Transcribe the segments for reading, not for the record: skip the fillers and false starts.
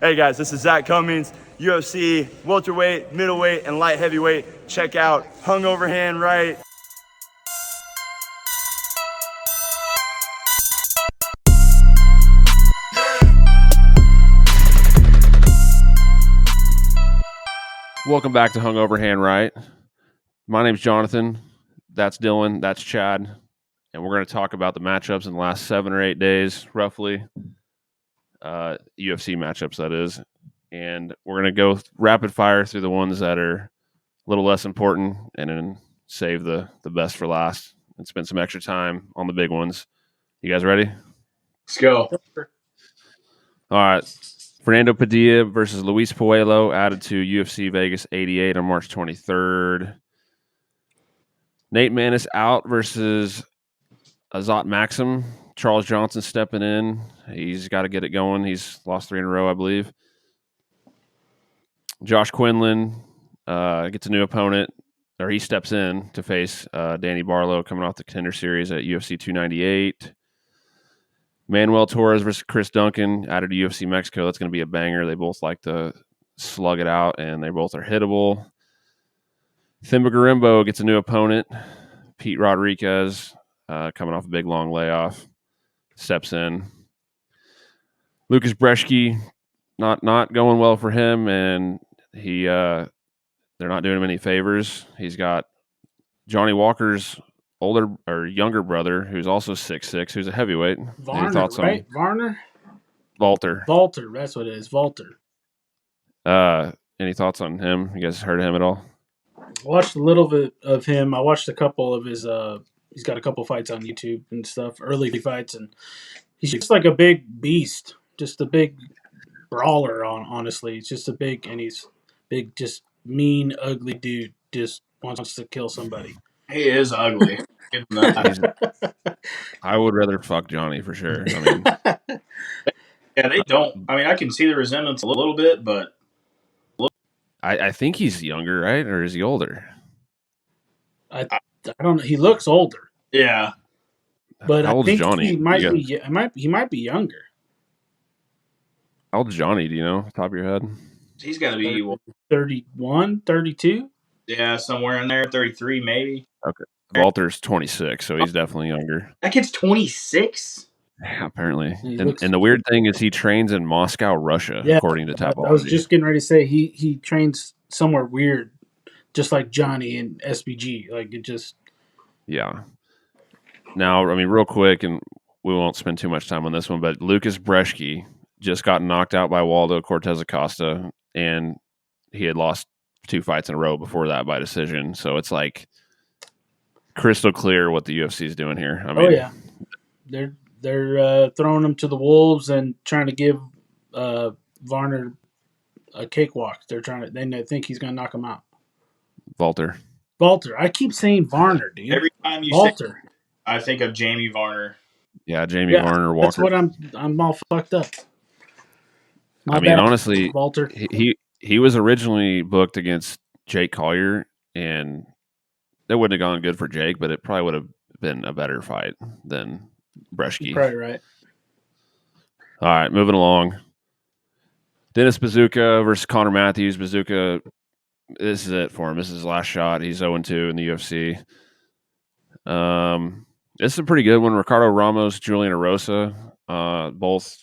Hey guys, this is Zach Cummings, UFC welterweight, middleweight, and light heavyweight. Check out Hungover Hand Right. Welcome back to Hungover Hand Right. My name's Jonathan. That's Dylan. That's Chad. And we're going to talk about the matchups in the last 7 or 8 days, roughly. UFC matchups, that is. And we're going to go rapid fire through the ones that are a little less important and then save the best for last and spend some extra time on the big ones. You guys ready? Let's go. All right. Fernando Padilla versus Luis Pajuelo added to UFC Vegas 88 on March 23rd. Nate Maness out versus Azat Maksum. Charles Johnson stepping in. He's got to get it going. He's lost 3 in a row, I believe. Josh Quinlan gets a new opponent, or he steps in to face Danny Barlow coming off the Contender Series at UFC 298. Manuel Torres versus Chris Duncan added to UFC Mexico. That's going to be a banger. They both like to slug it out, and they both are hittable. Thimba Garimbo gets a new opponent. Pete Rodriguez, coming off a big, long layoff, steps in. Lukasz Brzeski, not going well for him, and they're not doing him any favors. He's got Johnny Walker's older or younger brother, who's also 6'6", who's a heavyweight. Varner, any thoughts right? on Varner? Valter, that's what it is. Valter. Any thoughts on him? You guys heard of him at all? I watched a little bit of him. I watched a couple of his he's got a couple fights on YouTube and stuff, early fights, and he's just like a big beast, just a big brawler, honestly. He's just a big, and he's big, just mean, ugly dude, just wants to kill somebody. He is ugly. I would rather fuck Johnny for sure. I mean, yeah, they don't. I mean, I can see the resemblance a little bit, but I think he's younger, right? Or is he older? I don't know. He looks older. Yeah. But How old is Johnny? He might be younger. How old is Johnny? Do you know, top of your head? He's got to be 31, 32? Yeah, somewhere in there, 33 maybe. Okay. Valter's 26, so he's definitely younger. That kid's 26? Yeah, apparently. And the weird thing is he trains in Moscow, Russia, according to Tapology. I was just getting ready to say he trains somewhere weird, just like Johnny in SBG. Like, it just... Yeah. Now, I mean, real quick, and we won't spend too much time on this one, but Lukasz Brzeski just got knocked out by Waldo Cortez Acosta, and he had lost 2 fights in a row before that by decision. So it's like crystal clear what the UFC is doing here. I mean, they're throwing him to the wolves and trying to give Varner a cakewalk. They think he's going to knock him out. Valter. I keep saying Varner, dude. Every time you Valter. say, I think of Jamie Varner. Yeah, Varner Walker. That's what I'm all fucked up. I mean, honestly, Valter. He was originally booked against Jake Collier, and that wouldn't have gone good for Jake, but it probably would have been a better fight than Brzeski. You're probably right. All right, moving along. Dennis Buzukja versus Connor Matthews. Buzukja, this is it for him. This is his last shot. He's 0-2 in the UFC. This is a pretty good one. Ricardo Ramos, Julian Erosa, both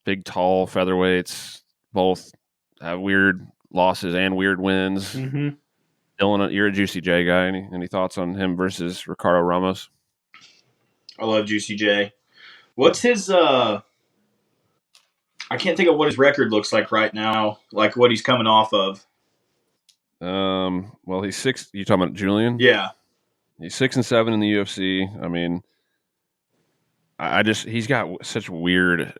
big, tall featherweights. Both have weird losses and weird wins. Mm-hmm. Dylan, you're a Juicy J guy. Any thoughts on him versus Ricardo Ramos? I love Juicy J. What's his I can't think of what his record looks like right now, like what he's coming off of. Well, he's 6. You talking about Julian? Yeah. He's 6-7 in the UFC. I mean, he's got such weird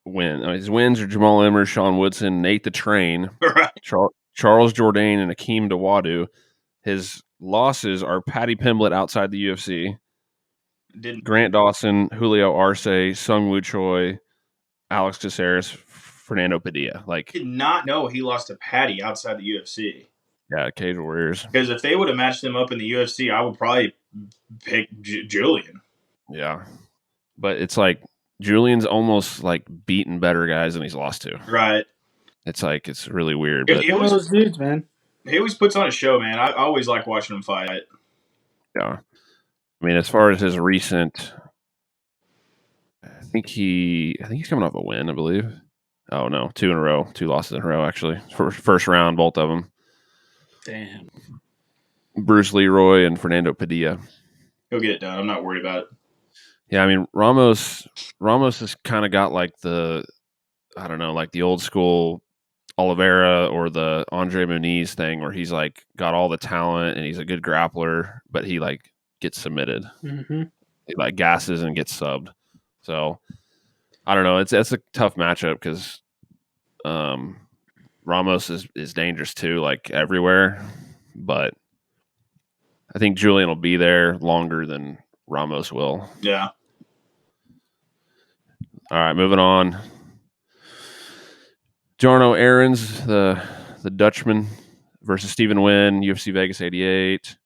wins. His wins are Jamal Emmer, Sean Woodson, Nate the Train, right. Charles Jourdain, and Akeem Dawodu. His losses are Patty Pimblett outside the UFC, Grant Dawson, Julio Arce, Sung Woo Choi, Alex Caceres, Fernando Padilla. Like, I did not know he lost to Patty outside the UFC. Yeah, Cage Warriors. Because if they would have matched him up in the UFC, I would probably pick Julian. Yeah. But it's like Julian's almost like beaten better guys than he's lost to. Right. It's like it's really weird. He But One of those dudes, man. He always puts on a show, man. I always like watching him fight. yeah, I mean, as far as his recent, I think he's coming off a win, I believe. Oh no, 2 in a row, 2 losses in a row actually. First round, both of them. Damn. Bruce Leroy and Fernando Padilla. He'll get it done. I'm not worried about it. Yeah, I mean Ramos has kind of got like the old school Oliveira or the Andre Muniz thing where he's like got all the talent and he's a good grappler, but he like gets submitted. Mm-hmm. He like gasses and gets subbed. So I don't know. It's a tough matchup because Ramos is dangerous too, like everywhere. But I think Julian will be there longer than Ramos will. Yeah. All right, moving on. Jarno Errens, the Dutchman, versus Stephen Nguyen, UFC Vegas 88.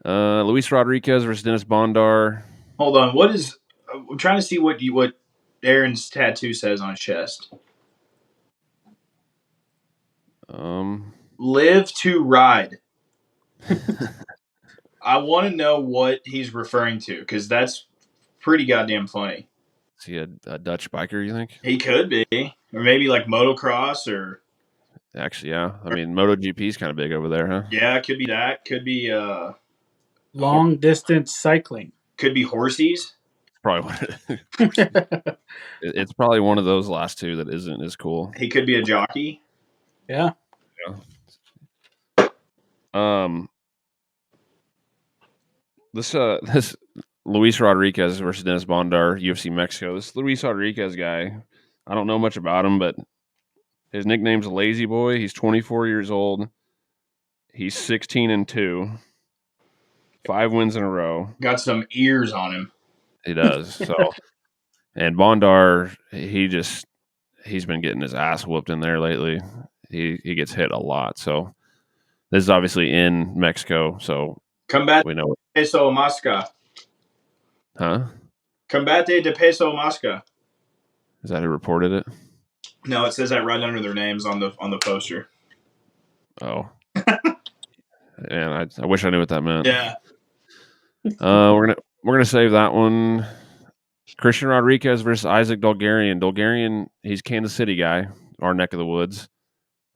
Luis Rodriguez versus Dennis Bondar. Hold on. What is? I'm trying to see what Aaron's tattoo says on his chest. Live to ride. I want to know what he's referring to because that's pretty goddamn funny. Is he a Dutch biker, you think? He could be. Or maybe like motocross or... Actually, yeah. I mean, MotoGP is kind of big over there, huh? Yeah, it could be that. Could be... Long distance cycling. Could be horsies. Probably what it's probably one of those last two that isn't as cool. He could be a jockey. Yeah. This Luis Rodriguez versus Dennis Bondar, UFC Mexico. This Luis Rodriguez guy, I don't know much about him, but his nickname's Lazy Boy. He's 24 years old. He's 16-2. 5 wins in a row. Got some ears on him. He does. So, and Bondar, he's been getting his ass whooped in there lately. He gets hit a lot. So this is obviously in Mexico. So Combate we know. peso mosca. Huh? Combate de peso mosca. Is that who reported it? No, it says that right under their names on the poster. Oh. And I wish I knew what that meant. Yeah. We're gonna save that one. Christian Rodriguez versus Isaac Dulgarian. Dulgarian, he's Kansas City guy, our neck of the woods.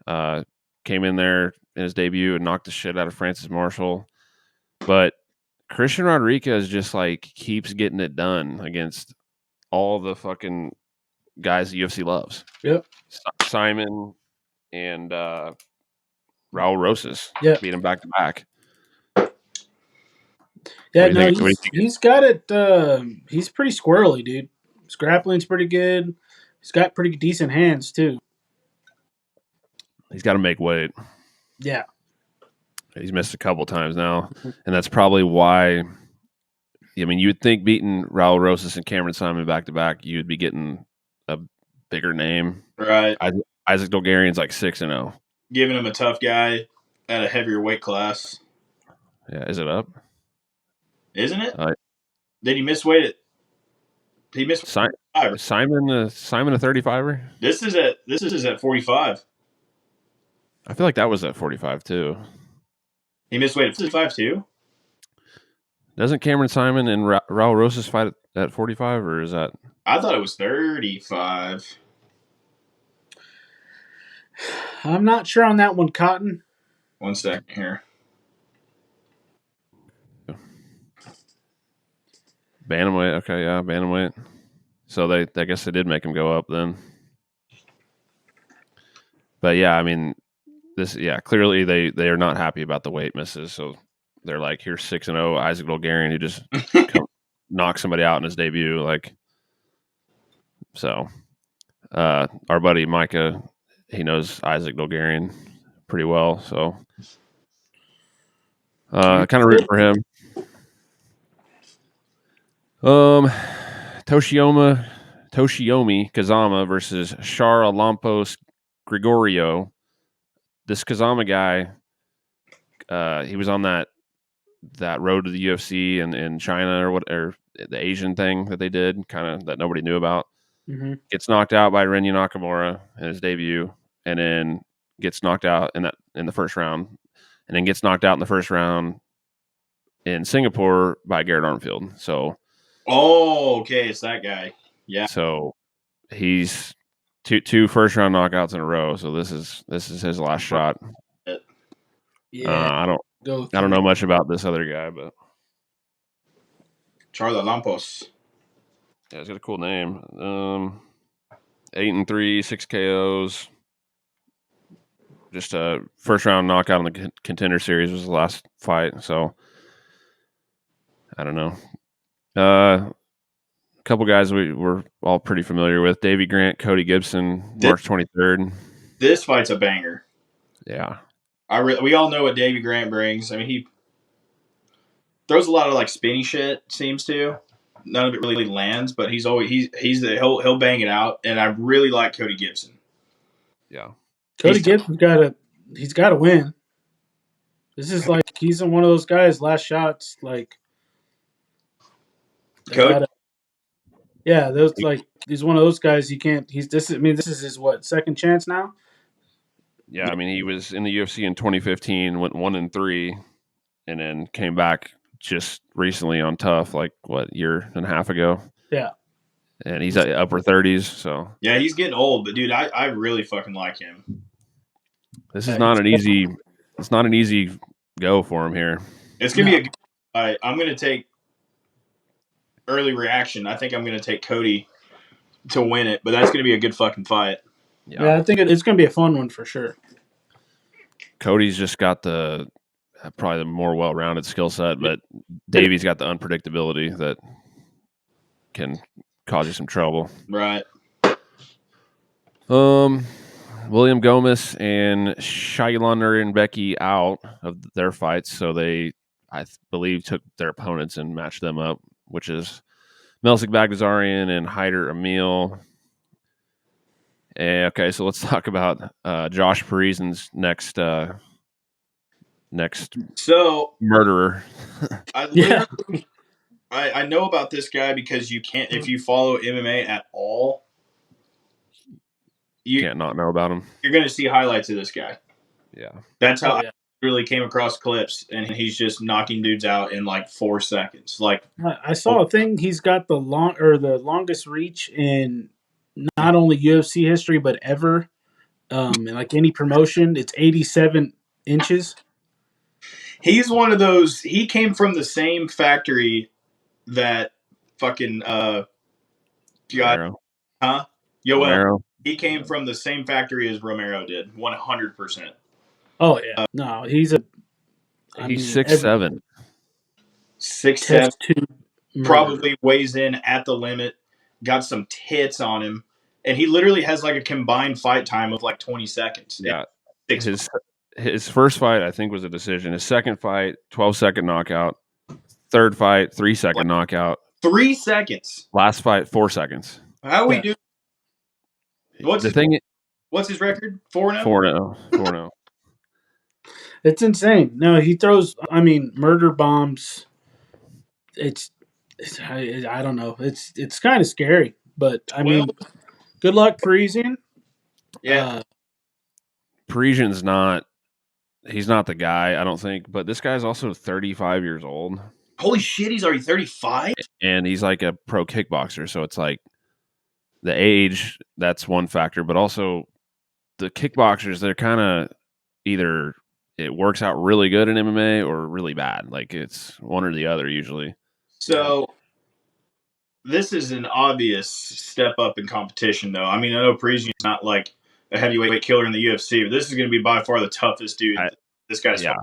Came in there in his debut and knocked the shit out of Francis Marshall. But Christian Rodriguez just like keeps getting it done against all the fucking guys the UFC loves. Yep. Simon and Raul Rosas. Yep. Beat him back to back. Yeah, What do you no, think? he's got it. He's pretty squirrely, dude. His grappling's pretty good. He's got pretty decent hands too. He's got to make weight. Yeah. He's missed a couple times now, and that's probably why. I mean, you would think beating Raul Rosas and Cameron Simon back to back, you'd be getting a bigger name. Right. Isaac Dulgarian's like 6-0. Giving him a tough guy at a heavier weight class. Yeah, is it up? Isn't it? Did he miss weight? He missed Simon a 35er. This is at 45. I feel like that was at 45 too. He missed weight at 55 too. Doesn't Cameron Simon and Raul Rosas fight at 45, or is that? I thought it was 35. I'm not sure on that one, Cotton. 1 second here. Bantamweight, okay, yeah, bantamweight. So I guess they did make him go up then. But yeah, I mean, clearly they are not happy about the weight misses. So they're like, here's 6-0 Isaac Dulgarian who just knocked somebody out in his debut. Like, so our buddy Micah, he knows Isaac Dulgarian pretty well. So kind of root for him. Toshiomi Kazama versus Charalampos Grigoriou. This Kazama guy, he was on that road to the UFC in China or the Asian thing that they did, kind of that nobody knew about. Mm-hmm. gets knocked out by Renya Nakamura in his debut, and then gets knocked out in the first round, and then gets knocked out in the first round in Singapore by Garrett Armfield. So, okay, it's that guy. Yeah. So he's two first round knockouts in a row. So this is his last shot. Yeah. I don't know much about this other guy, but Charalampos. yeah, he's got a cool name. 8-3, 6 KOs. Just a first round knockout in the Contender Series was the last fight. So I don't know. A couple guys we're all pretty familiar with: Davey Grant, Cody Gibson, March 23rd. This fight's a banger. Yeah, we all know what Davey Grant brings. I mean, he throws a lot of like spinny shit. Seems to. None of it really lands, but he'll bang it out, and I really like Cody Gibson. Yeah, Cody Gibson he's got to win. This is like he's in one of those guys. Last shots, like Cody. He's one of those guys. He can't. This is his second chance now. Yeah, I mean, he was in the UFC in 2015, went 1-3, and then came back just recently on Tough, like year and a half ago. Yeah, and he's at upper 30s. So yeah, he's getting old, but dude, I really fucking like him. This is not an easy. It's not an easy go for him here. It's gonna be a good fight. I'm gonna take early reaction. I think I'm gonna take Cody to win it, but that's gonna be a good fucking fight. Yeah, I think it's gonna be a fun one for sure. Cody's just got probably the more well-rounded skill set, but Davey's got the unpredictability that can cause you some trouble. Right. William Gomez and Shailender and Becky out of their fights, so they, I believe, took their opponents and matched them up, which is Melsik Bagdasaryan and Haider Emil. Okay, so let's talk about Josh Parisin's next murderer. I know about this guy because you can't, if you follow MMA at all, you can't not know about him. You're going to see highlights of this guy. Yeah. That's how I really came across clips, and he's just knocking dudes out in like 4 seconds. Like I saw a thing. He's got the longest reach in not only UFC history but ever. In like any promotion, it's 87 inches. He's one of those. He came from the same factory that fucking Romero. Yoel. He came from the same factory as Romero did. 100%. Oh yeah. No, he's 6'7". 6'7". Probably weighs in at the limit. Got some tits on him. And he literally has like a combined fight time of like 20 seconds. Yeah. His first fight, I think, was a decision. His second fight, 12-second knockout. Third fight, 3-second knockout. 3 seconds. Last fight, 4 seconds. How we do? What's his record? 4-0? 4-0. It's insane. No, he throws, murder bombs. I don't know. It's kind of scary, but good luck, Parisian. Yeah. Parisian's he's not the guy, I don't think, but this guy's also 35 years old. Holy shit, he's already 35? And he's like a pro kickboxer, so it's like the age, that's one factor, but also the kickboxers, they're kind of either it works out really good in MMA or really bad. Like it's one or the other usually. So this is an obvious step up in competition, though. I mean, I know Parisian's not like a heavyweight killer in the UFC, but this is going to be by far the toughest dude this guy's fought.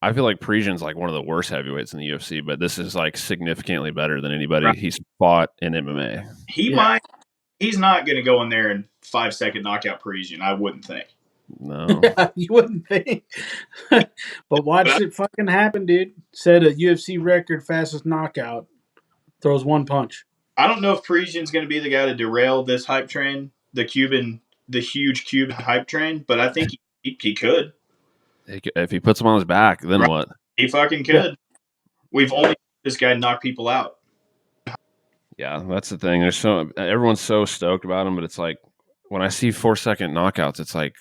I feel like Parisian's like one of the worst heavyweights in the UFC, but this is like significantly better than anybody he's fought in MMA. He's not going to go in there and 5-second knockout Parisian, I wouldn't think. No. Yeah, you wouldn't think. But watch it fucking happen, dude. Set a UFC record fastest knockout. Throws one punch. I don't know if Parisian's going to be the guy to derail this hype train, the huge Cuban hype train, but I think he could. If he puts him on his back, then what? He fucking could. Yeah. We've only seen this guy knock people out. Yeah, that's the thing. Everyone's so stoked about him, but it's like when I see 4-second knockouts, it's like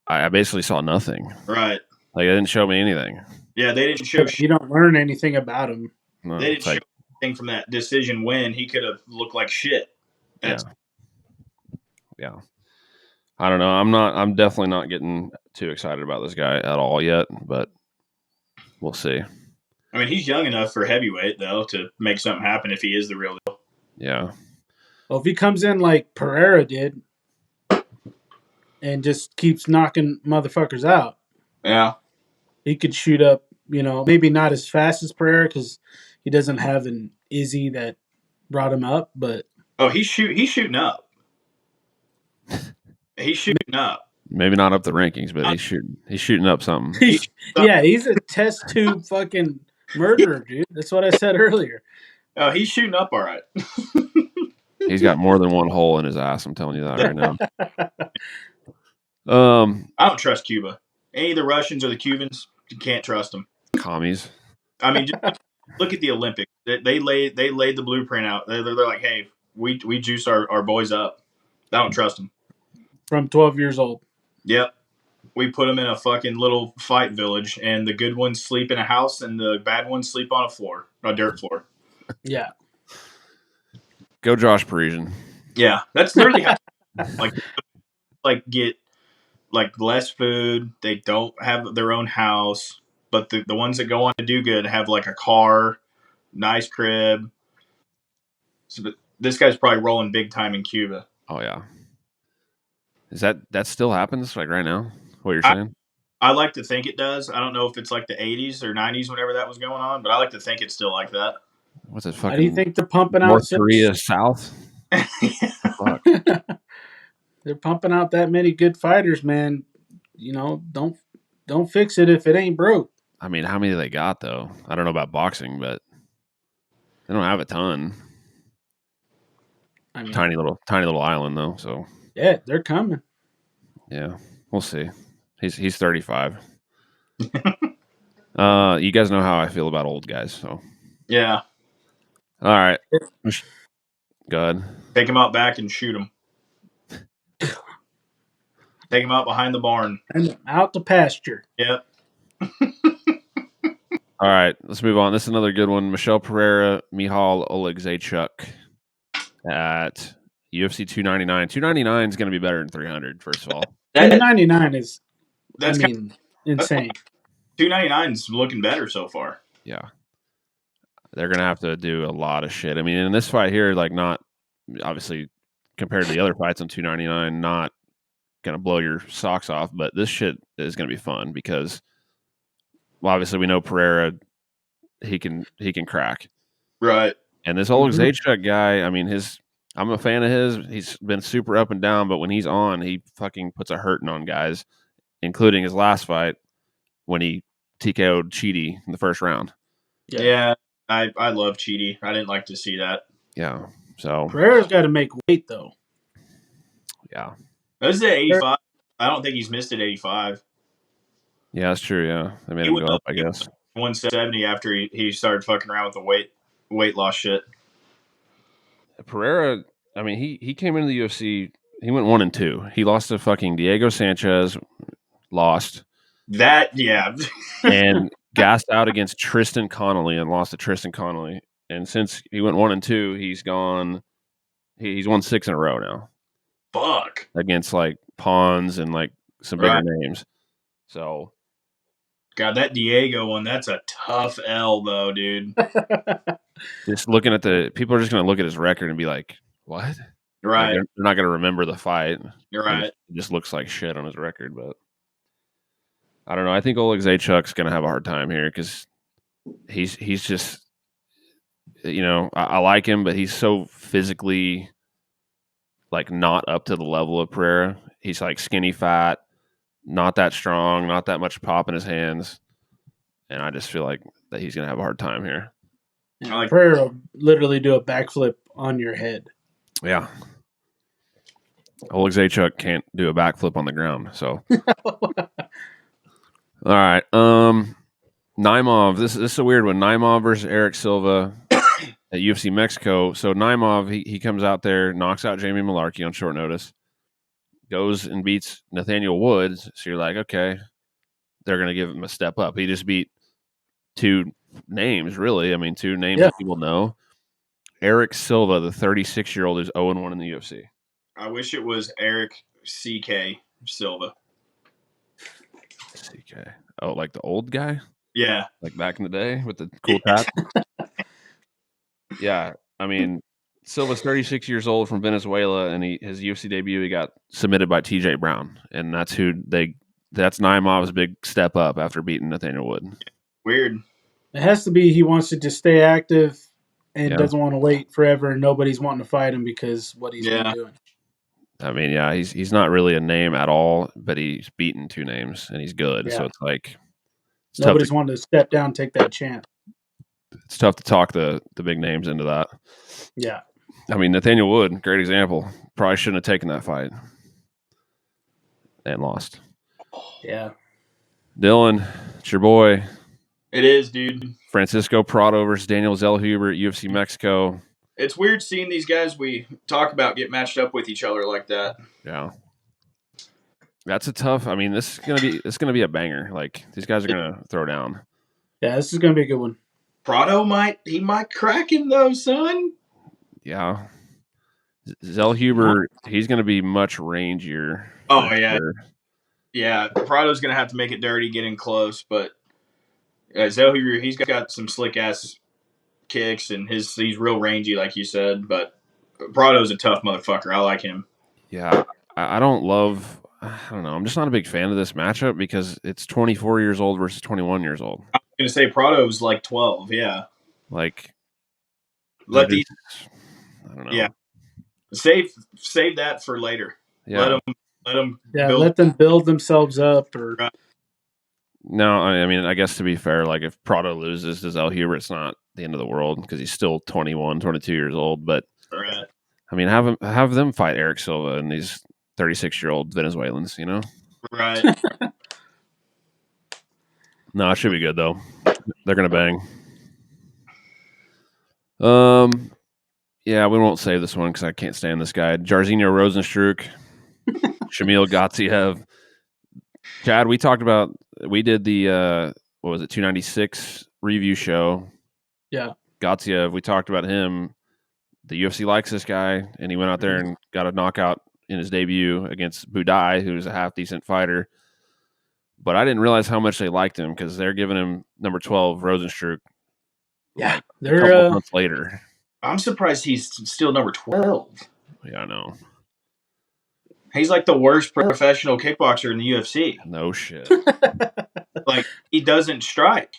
I basically saw nothing. Right. Like it didn't show me anything. Yeah, they didn't show shit. You don't learn anything about him. No, They didn't it's show like, anything from that decision win. He could have looked like shit. yeah. I don't know. I'm definitely not getting too excited about this guy at all yet, but we'll see. I mean, he's young enough for heavyweight though to make something happen if he is the real deal. Yeah. Well, if he comes in like Pereira did and just keeps knocking motherfuckers out, Yeah. he could shoot up, maybe not as fast as Pereira because he doesn't have an Izzy that brought him up, but Oh, he's shooting up. He's shooting up. Maybe not up the rankings, but he's shooting up something. yeah, he's a test tube fucking murderer, dude. That's what I said earlier. Oh, he's shooting up all right. He's got more than one hole in his ass. I'm telling you that right now. I don't trust Cuba. Any of the Russians or the Cubans, you can't trust them. Commies. I mean, just look at the Olympics. They laid the blueprint out. They're like, hey, we juice our boys up. I don't trust them. From 12 years old. Yep. We put them in a fucking little fight village, and the good ones sleep in a house, and the bad ones sleep on a dirt floor. Yeah. Go Josh Parisian. Yeah, that's literally how get less food. They don't have their own house, but the ones that go on to do good have like a car, nice crib. So this guy's probably rolling big time in Cuba. Oh yeah. Is that still happens like right now? What you're saying? I like to think it does. I don't know if it's like the 80s or 90s, whenever that was going on, but I like to think it's still like that. What's it fucking? How do you think they're pumping out North Korea South? Fuck. They're pumping out that many good fighters, man. Don't fix it if it ain't broke. I mean, how many they got though? I don't know about boxing, but they don't have a ton. I mean, Tiny little island though. So yeah, they're coming. yeah, we'll see. He's 35. You guys know how I feel about old guys, so Yeah. all right. Go ahead. Take him out back and shoot him. Take him out behind the barn. And out the pasture. Yep. All right, let's move on. This is another good one. Michelle Pereira, Michal Oleksiejczuk at UFC 299. 299 is going to be better than 300, first of all. 299 is, That's insane. 299 is looking better so far. Yeah. They're going to have to do a lot of shit. I mean, in this fight here, like not, obviously, compared to the other fights on 299, not going to blow your socks off, but this shit is going to be fun because, well, obviously we know Pereira, he can crack. Right. And this Oleksiejczuk guy, I mean, I'm a fan of his. He's been super up and down, but when he's on, he fucking puts a hurting on guys, including his last fight when he TKO'd Cheaty in the first round. Yeah, I love Cheaty. I didn't like to see that. Yeah. So Pereira's got to make weight, though. Yeah. This is at 85. I don't think he's missed at 85. Yeah, that's true. Yeah. They made him go up, I guess. 170 after he started fucking around with the weight loss shit. Pereira, I mean, he came into the UFC, he went 1-2. He lost to fucking Diego Sanchez, lost. That, yeah. And gassed out against Tristan Connolly and lost to Tristan Connolly. And since he went 1-2, he's won 6 in a row now. Fuck. Against like Pons and like some bigger names. So God, that Diego one, that's a tough L though, dude. Just looking at people are just going to look at his record and be like, what? Right. Like they're not going to remember the fight. You're right. It just looks like shit on his record, but I don't know. I think Oleksiejczuk's going to have a hard time here because he's just, I like him, but he's so physically like not up to the level of Pereira. He's like skinny fat, not that strong, not that much pop in his hands. And I just feel like that he's going to have a hard time here. Pereira will literally do a backflip on your head. Yeah. Oleksiejczuk can't do a backflip on the ground. So, all right. Naimov. This is a weird one. Naimov versus Eric Silva. at UFC Mexico. So Naimov, he comes out there, knocks out Jamie Malarkey on short notice, goes and beats Nathaniel Woods. So you're like, okay, they're going to give him a step up. He just beat two names, really. I mean, two names that people know. Eric Silva, the 36-year-old, is 0-1 in the UFC. I wish it was Eric C.K. Silva. CK. Oh, like the old guy? Yeah. Like back in the day with the cool tat? Yeah. I mean, Silva's 36 years old from Venezuela, and his UFC debut, he got submitted by TJ Brown. And that's that's Naimov's big step up after beating Nathaniel Wood. Weird. It has to be he wants to just stay active and doesn't want to wait forever, and nobody's wanting to fight him because what he's been doing. I mean, yeah, he's not really a name at all, but he's beaten two names and he's good. Yeah. So it's like nobody's wanting to step down and take that chance. It's tough to talk the big names into that. Yeah. I mean, Nathaniel Wood, great example. Probably shouldn't have taken that fight and lost. Yeah. Dylan, it's your boy. It is, dude. Francisco Prado versus Daniel Zellhuber at UFC Mexico. It's weird seeing these guys we talk about get matched up with each other like that. Yeah. That's a tough. I mean, this is gonna be a banger. Like, these guys are gonna throw down. Yeah, this is gonna be a good one. Prado might crack him though, son. Yeah. Zellhuber, he's gonna be much rangier. Oh yeah. Sure. Yeah, Prado's gonna have to make it dirty, get in close, but Zellhuber, he's got some slick ass kicks and he's real rangy, like you said. But Prado's a tough motherfucker. I like him. Yeah, I don't know. I'm just not a big fan of this matchup because it's 24 years old versus 21 years old. I was gonna say Prado's like 12. Yeah. Like, let these. I don't know. Yeah. Save that for later. Yeah. Let them. Yeah. Let them build themselves up. Or no, I mean, I guess to be fair, like if Prado loses to Zellhuber, it's not the end of the world because he's still 21, 22 years old. But right. I mean, have them fight Eric Silva and these 36-year-old Venezuelans, you know? Right. No, it should be good though. They're gonna bang. Yeah, we won't save this one because I can't stand this guy. Jairzinho Rozenstruik, Shamil Gatziev. Chad, we did the what was it, 296 review show. Yeah. Gatziev, we talked about him. The UFC likes this guy, and he went out there and got a knockout in his debut against Budai, who's a half decent fighter. But I didn't realize how much they liked him because they're giving him number 12 Rozenstruik. Yeah, a couple months later. I'm surprised he's still number 12. Yeah, I know. He's like the worst professional kickboxer in the UFC. No shit. Like, he doesn't strike.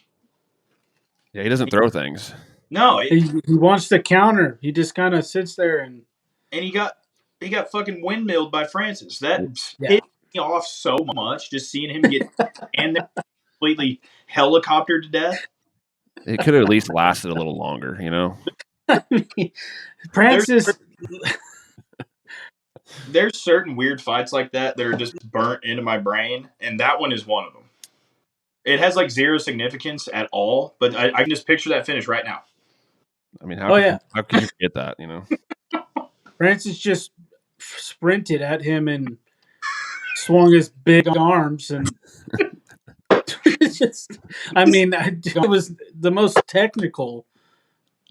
Yeah, he doesn't throw things. No. He wants to counter. He just kind of sits there and he got fucking windmilled by Francis. That hit me off so much, just seeing him get and completely helicoptered to death. It could have at least lasted a little longer, you know? Francis. There's certain weird fights like that are just burnt into my brain, and that one is one of them. It has like zero significance at all, but I can just picture that finish right now. I mean, how can you forget that, you know? Francis just sprinted at him and swung his big arms, and it was the most technical.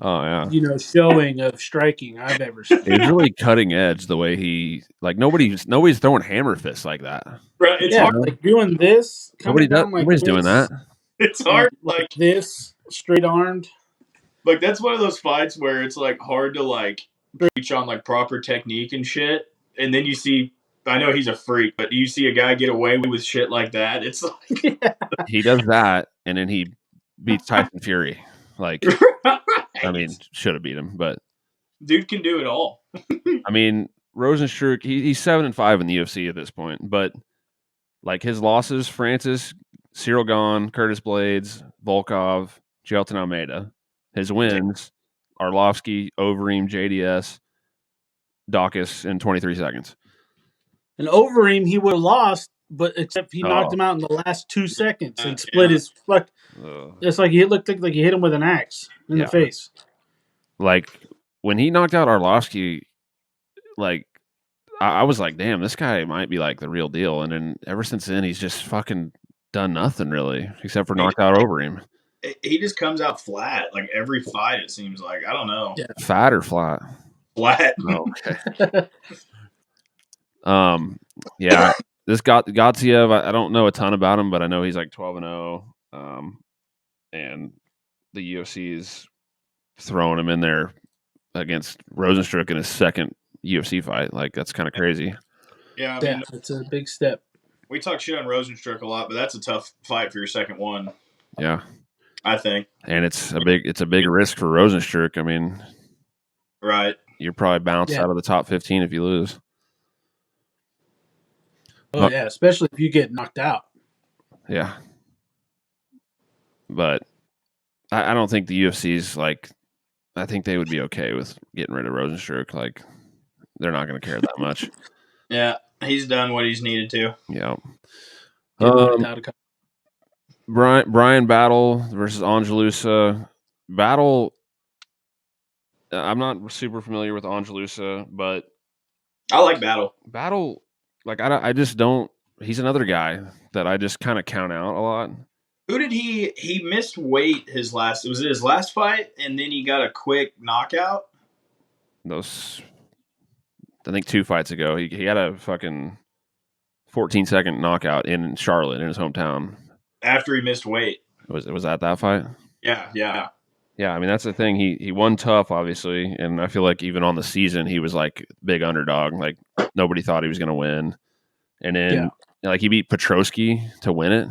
Oh yeah, showing of striking I've ever seen. It's really cutting edge the way he nobody's throwing hammer fists like that. Right, it's hard. Like doing this. Nobody's doing that. It's hard, like this straight armed. Like that's one of those fights where it's like hard to like preach on like proper technique and shit, and then you see. I know he's a freak, but you see a guy get away with shit like that. It's like he does that, and then he beats Tyson Fury. Like, right. I mean, should have beat him, but dude can do it all. I mean, Rozenstruik, he's 7-5 in the UFC at this point, but like his losses: Francis, Cyril Gahn, Curtis Blades, Volkov, Jelton Almeida. His wins: Arlovsky, Overeem, JDS, Dawkins in 23 seconds. And Overeem, he would have lost, but except he knocked him out in the last 2 seconds and split his fuck. It's like he looked like he hit him with an axe in the face. like when he knocked out Arlovsky, like I was like, damn, this guy might be like the real deal. And then ever since then, he's just fucking done nothing really, except for knocked out over him. He just comes out flat like every fight. It seems like I don't know. Yeah. Fat or flat? Flat. Oh, okay. Yeah, this Gatziev, I don't know a ton about him, but I know he's like 12-0. And the UFC is throwing him in there against Rosenstruck in his second UFC fight. Like, that's kind of crazy. Yeah, I Yeah, mean, it's a big step. we talk shit on Rosenstruck a lot, but that's a tough fight for your second one. Yeah, I think. and it's a big risk for Rosenstruck. I mean, Right. you're probably bounced out of the top 15 if you lose. Oh yeah, especially if you get knocked out. Yeah, but I don't think the UFC's like. I think they would be okay with getting rid of Rosenstruck. Like, they're not going to care that much. Yeah, he's done what he's needed to. Yeah. Get knocked out a couple. Brian Battle versus Angelusa. Battle. I'm not super familiar with Angelusa, but I like Battle. Battle, like I just don't. He's another guy that I just kind of count out a lot. Who did he missed weight his last? Was it his last fight, and then he got a quick knockout? Those, I think 2 fights ago, he had a fucking 14-second knockout in Charlotte in his hometown. After he missed weight. Was that fight? Yeah. Yeah, I mean that's the thing. He won tough, obviously, and I feel like even on the season he was like big underdog. Like nobody thought he was going to win, and then like he beat Petrosky to win it.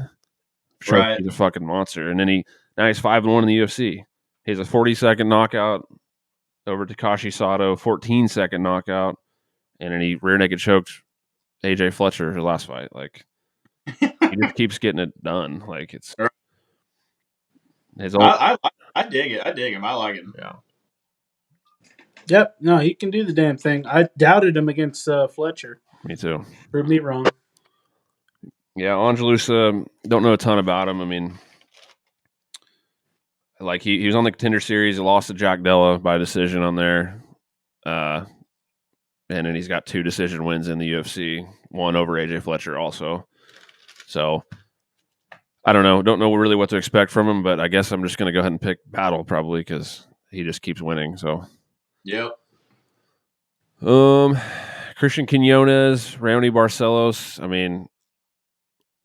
Petrosky's a fucking monster, and then now he's 5-1 in the UFC. He has a 40-second knockout over Takashi Sato, 14-second knockout, and then he rear naked choked AJ Fletcher his last fight. Like he just keeps getting it done. Like it's his old. I dig it. I dig him. I like him. Yeah. Yep. No, he can do the damn thing. I doubted him against Fletcher. Me too. Proved me wrong. Yeah, Angelusa, don't know a ton about him. I mean, like he was on the Contender Series. He lost to Jack Della by decision on there. And then he's got 2 decision wins in the UFC, one over AJ Fletcher also. So I don't know. Don't know really what to expect from him, but I guess I'm just going to go ahead and pick Battle probably because he just keeps winning. So, yep. Christian Quinones, Raoni Barcelos. I mean,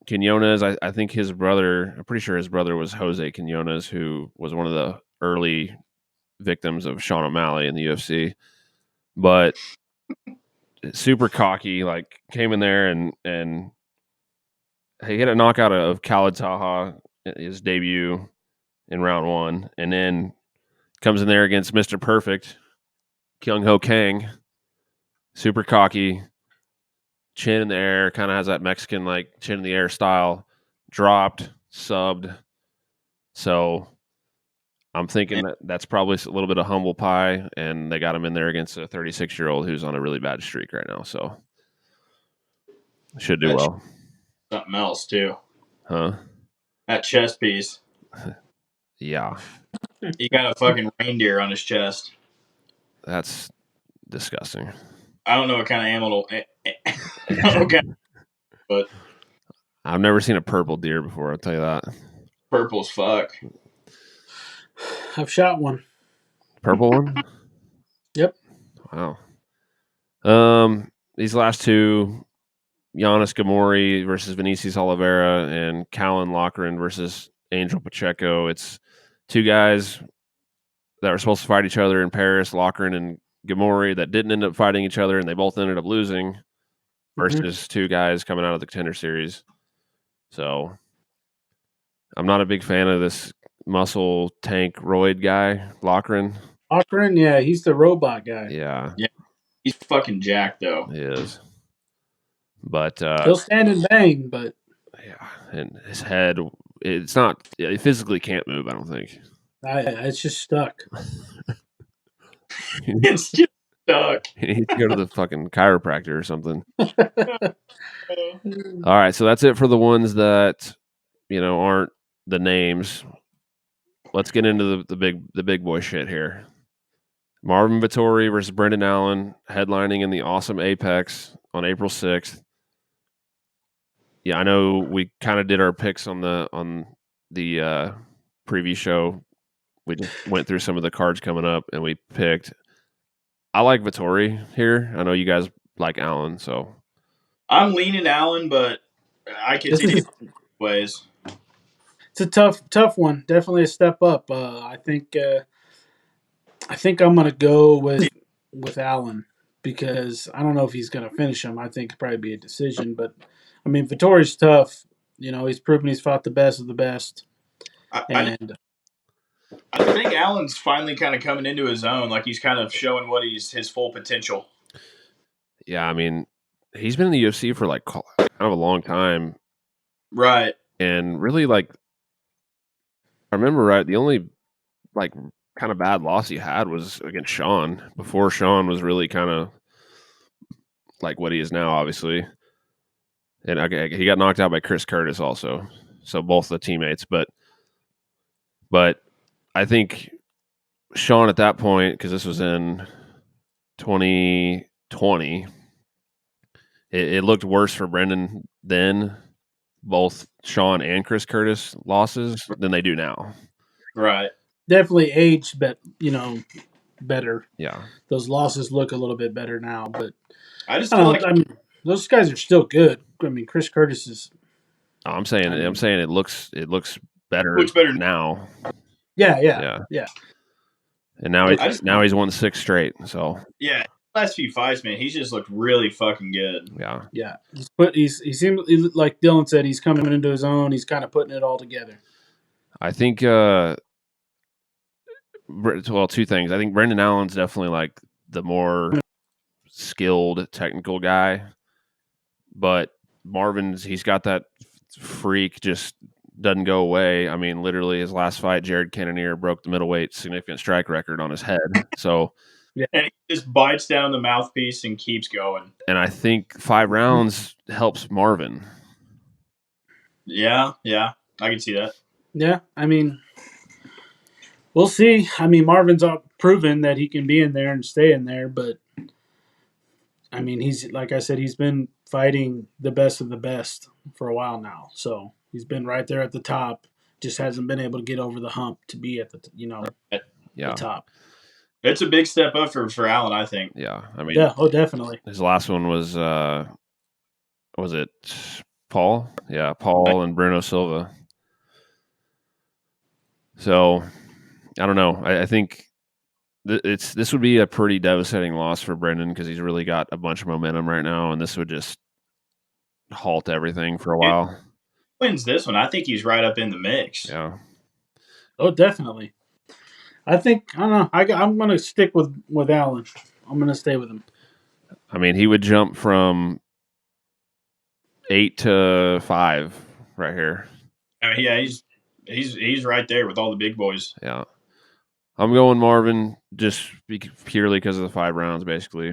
Quinones, I think his brother, I'm pretty sure his brother was Jose Quinones, who was one of the early victims of Sean O'Malley in the UFC. But super cocky, like came in there and he hit a knockout of Khalid Taha, his debut in round 1, and then comes in there against Mr. Perfect, Kyung Ho Kang, super cocky, chin in the air, kind of has that Mexican like chin in the air style, dropped, subbed. So I'm thinking that's probably a little bit of humble pie, and they got him in there against a 36-year-old who's on a really bad streak right now. So should do well. Something else too. Huh? That chest piece. Yeah. He got a fucking reindeer on his chest. That's disgusting. I don't know what kind of animal. Okay. But I've never seen a purple deer before, I'll tell you that. purple as fuck. I've shot one. Purple one? Yep. Wow. These last 2, Giannis Gamori versus Vinicius Oliveira and Callan Loughran versus Angel Pacheco. It's 2 guys that were supposed to fight each other in Paris, Loughran and Gamori, that didn't end up fighting each other, and they both ended up losing versus 2 guys coming out of the Contender Series. So I'm not a big fan of this muscle tank roid guy, Loughran. Loughran, yeah, he's the robot guy. Yeah. He's fucking jacked though. He is. But he'll stand and bang, but yeah, and his head, it's not, he physically can't move, I don't think. it's just stuck. It's just stuck. He needs to go to the fucking chiropractor or something. All right, so that's it for the ones that, aren't the names. Let's get into the big boy shit here. Marvin Vettori versus Brendan Allen, headlining in the awesome Apex on April 6th. Yeah, I know we kind of did our picks on the preview show. We just went through some of the cards coming up, and we picked. I like Vettori here. I know you guys like Allen, so I'm leaning Allen, but I could see it ways. It's a tough one. Definitely a step up. I think I'm gonna go with Allen because I don't know if he's gonna finish him. I think it'd probably be a decision, but I mean Vittori's tough. He's proven he's fought the best of the best, I think Allen's finally kind of coming into his own. Like he's kind of showing what his full potential. Yeah, I mean, he's been in the UFC for like kind of a long time, right? And really, like, I remember right, the only like kind of bad loss he had was against Sean. Before Sean was really kind of like what he is now, obviously. And he got knocked out by Chris Curtis also, so both the teammates. But I think Sean at that point, because this was in 2020, it looked worse for Brendan then, both Sean and Chris Curtis losses, than they do now. Right. Definitely aged, but better. Yeah. Those losses look a little bit better now, but I just feel like those guys are still good. I mean, Chris Curtis is. I'm saying it looks better. Looks better now. Yeah. And now he's won 6 straight. So yeah, last few fights, man, he's just looked really fucking good. Yeah. He seems like Dylan said, he's coming into his own. He's kind of putting it all together. I think. Well, 2 things. I think Brendan Allen's definitely like the more skilled technical guy, but he's got that freak, just doesn't go away. I mean, literally his last fight, Jared Cannonier broke the middleweight significant strike record on his head. So and he just bites down the mouthpiece and keeps going. And I think 5 rounds helps Marvin. Yeah, I can see that. Yeah, I mean, we'll see. I mean, Marvin's proven that he can be in there and stay in there, but I mean, he's like I said, he's been fighting the best of the best for a while now. So he's been right there at the top. Just hasn't been able to get over the hump to be at the the top. It's a big step up for Allen, I think. Yeah, I mean, definitely. His last one was it Paul? Yeah, Paul and Bruno Silva. So I don't know. I think this would be a pretty devastating loss for Brendan because he's really got a bunch of momentum right now, and this would just halt everything for a while. Wins this one, I think he's right up in the mix. Yeah. Oh, definitely. I don't know. I'm going to stick with Allen. I'm going to stay with him. I mean, he would jump from 8 to 5 right here. I mean, yeah, he's right there with all the big boys. Yeah. I'm going Marvin just purely because of the 5 rounds, basically.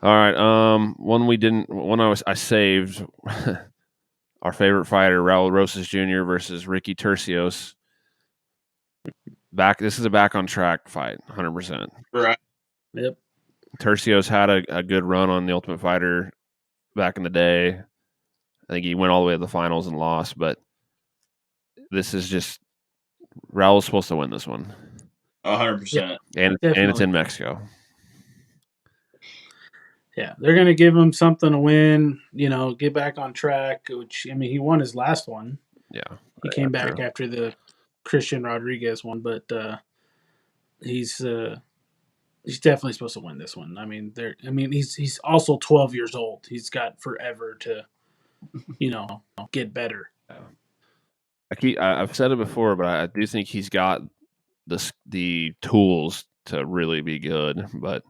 All right. I saved our favorite fighter, Raul Rosas Jr. versus Ricky Turcios. This is a back on track fight, 100%. Right. Yep. Turcios had a good run on the Ultimate Fighter back in the day. I think he went all the way to the finals and lost, but this is just Raul's supposed to win this one. 100%. And it's in Mexico. Yeah, they're going to give him something to win, get back on track, which, I mean, he won his last one. Yeah. He came back after the Christian Rodriguez one, but he's definitely supposed to win this one. I mean, he's also 12 years old. He's got forever to, get better. I've said it before, but I do think he's got the tools to really be good, but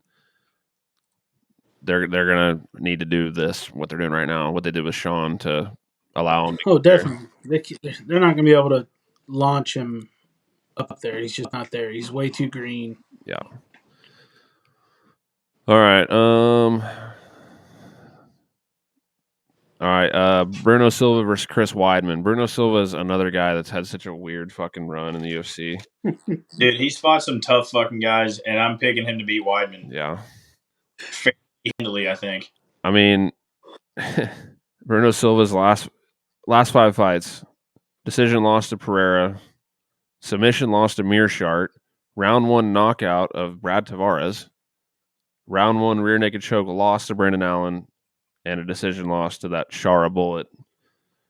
they're gonna need to do what they're doing right now, what they did with Sean to allow him. Oh, definitely. They're not gonna be able to launch him up there. He's just not there. He's way too green. Yeah. All right. All right, Bruno Silva versus Chris Weidman. Bruno Silva is another guy that's had such a weird fucking run in the UFC. Dude, he's fought some tough fucking guys, and I'm picking him to beat Weidman. Yeah. Fairly handily, I think. I mean, Bruno Silva's last 5 fights: decision loss to Pereira, submission loss to Mearshart, round 1 knockout of Brad Tavares, round 1 rear naked choke loss to Brandon Allen, and a decision loss to that Shara Bullet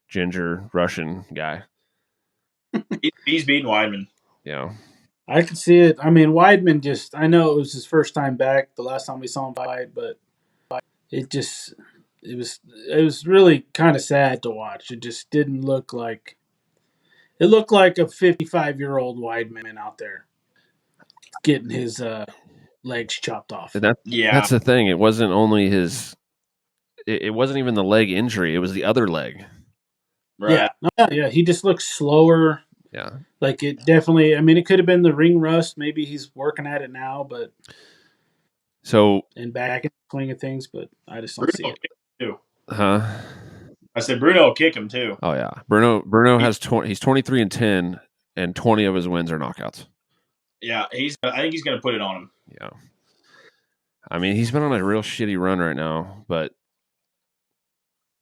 ginger Russian guy. He's beating Weidman. Yeah. I could see it. I mean, Weidman I know it was his first time back the last time we saw him fight, but it was really kind of sad to watch. It just didn't look like it looked like a 55-year-old Weidman out there getting his legs chopped off. That's the thing. It wasn't only his. It wasn't even the leg injury. It was the other leg. Right. Yeah. He just looks slower. Yeah. Like it definitely. I mean, it could have been the ring rust. Maybe he's working at it now, but and back in the swing of things. But I just don't see it. Too. Huh? I said Bruno will kick him too. Oh yeah, Bruno has 20. He's 23-10, and 20 of his wins are knockouts. Yeah, I think he's going to put it on him. Yeah. I mean, he's been on a real shitty run right now, but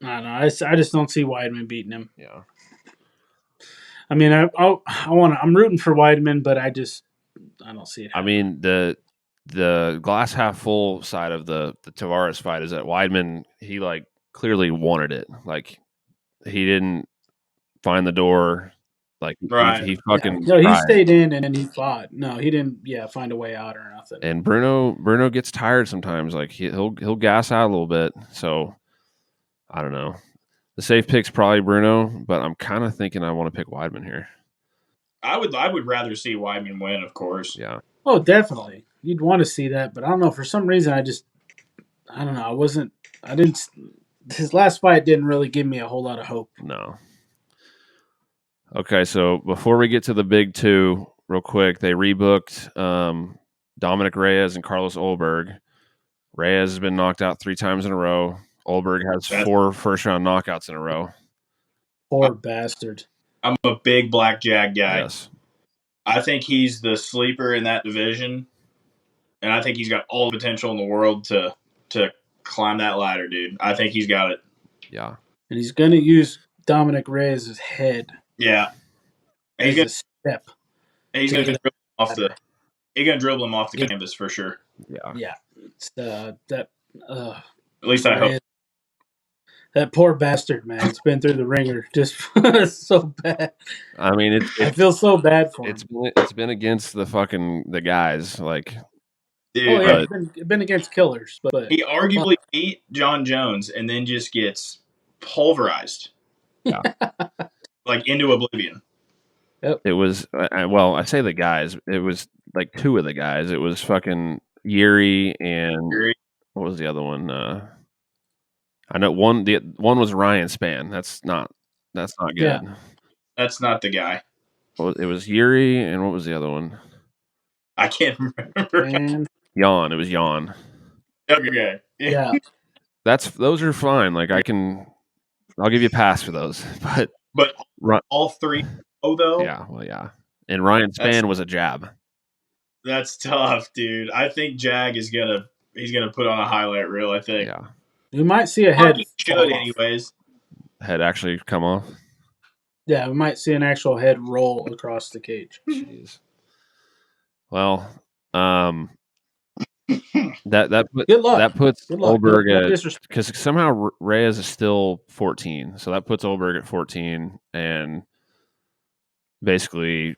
I don't know. I just don't see Weidman beating him. Yeah. I mean, I'm rooting for Weidman, but I don't see it happening. I mean, the glass half full side of the Tavares fight is that Weidman, he like clearly wanted it. Like he didn't find the door. Like right. he fucking he stayed in and then he fought. No, he didn't. Yeah, find a way out or nothing. And Bruno gets tired sometimes. Like he'll gas out a little bit. So I don't know. The safe pick's probably Bruno, but I'm kind of thinking I want to pick Weidman here. I would rather see Weidman win, of course. Yeah. Oh, definitely. You'd want to see that, but I don't know. For some reason, I don't know. His last fight didn't really give me a whole lot of hope. No. Okay, so before we get to the big two, real quick, they rebooked Dominic Reyes and Carlos Olberg. Reyes has been knocked out 3 times in a row. Olberg has 4 first-round knockouts in a row. Poor bastard. I'm a big Black Jag guy. Yes. I think he's the sleeper in that division, and I think he's got all the potential in the world to climb that ladder, dude. I think he's got it. Yeah. And he's going to use Dominic Reyes' head. Yeah. And he's going to step. And he's going to dribble him off the canvas for sure. Yeah. Yeah. It's at least I hope. That poor bastard, man. It's been through the ringer. Just so bad. I mean, I feel so bad for him. It's been against the guys. Like, dude, it's been against killers. But he arguably beat John Jones and then just gets pulverized. Yeah. Like into oblivion. Yep. It was, I say the guys. It was like 2 of the guys. It was fucking Yuri and what was the other one? I know one was Ryan Spann. That's not good. Yeah. That's not the guy. Well, it was Yuri and what was the other one? I can't remember. Jan. It was Jan. Okay. Yeah. Those are fine. Like I'll give you a pass for those. But all 3 though? Yeah, well, yeah. And Ryan Spann was a jab. That's tough, dude. I think Jag he's gonna put on a highlight reel, I think. Yeah. We might see a head. He should, anyways. Head actually come off? Yeah, we might see an actual head roll across the cage. Jeez. Well, that puts Olberg at, because somehow Reyes is still 14, so that puts Olberg at 14, and basically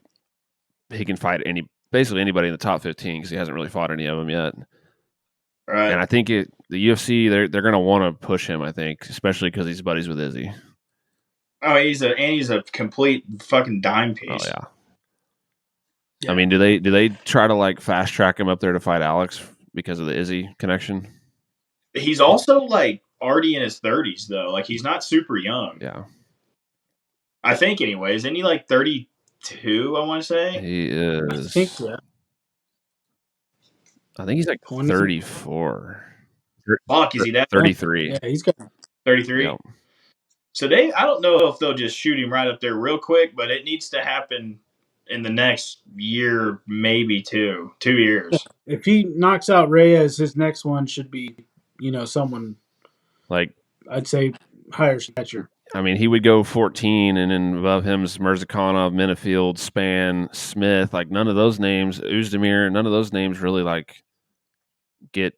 he can fight anybody in the top 15 because he hasn't really fought any of them yet. Right. And I think the UFC they're going to want to push him. I think, especially because he's buddies with Izzy. Oh, he's a complete fucking dime piece. Oh yeah. I mean, do they try to like fast track him up there to fight Alex because of the Izzy connection? He's also like already in his 30s though. Like he's not super young. Yeah. I think, anyways. Isn't he like 32? I want to say he is. I think so. I think he's like 34. Fuck, is he that 33? Yeah, he's got 33. Yep. So I don't know if they'll just shoot him right up there real quick, but it needs to happen in the next year, maybe 2 years. If he knocks out Reyes, his next one should be, someone Like, I'd say higher stature. I mean, he would go 14, and then above him is Mirzakhanov, Minifield, Span, Smith. Like, none of those names, Uzdemir, none of those names really like get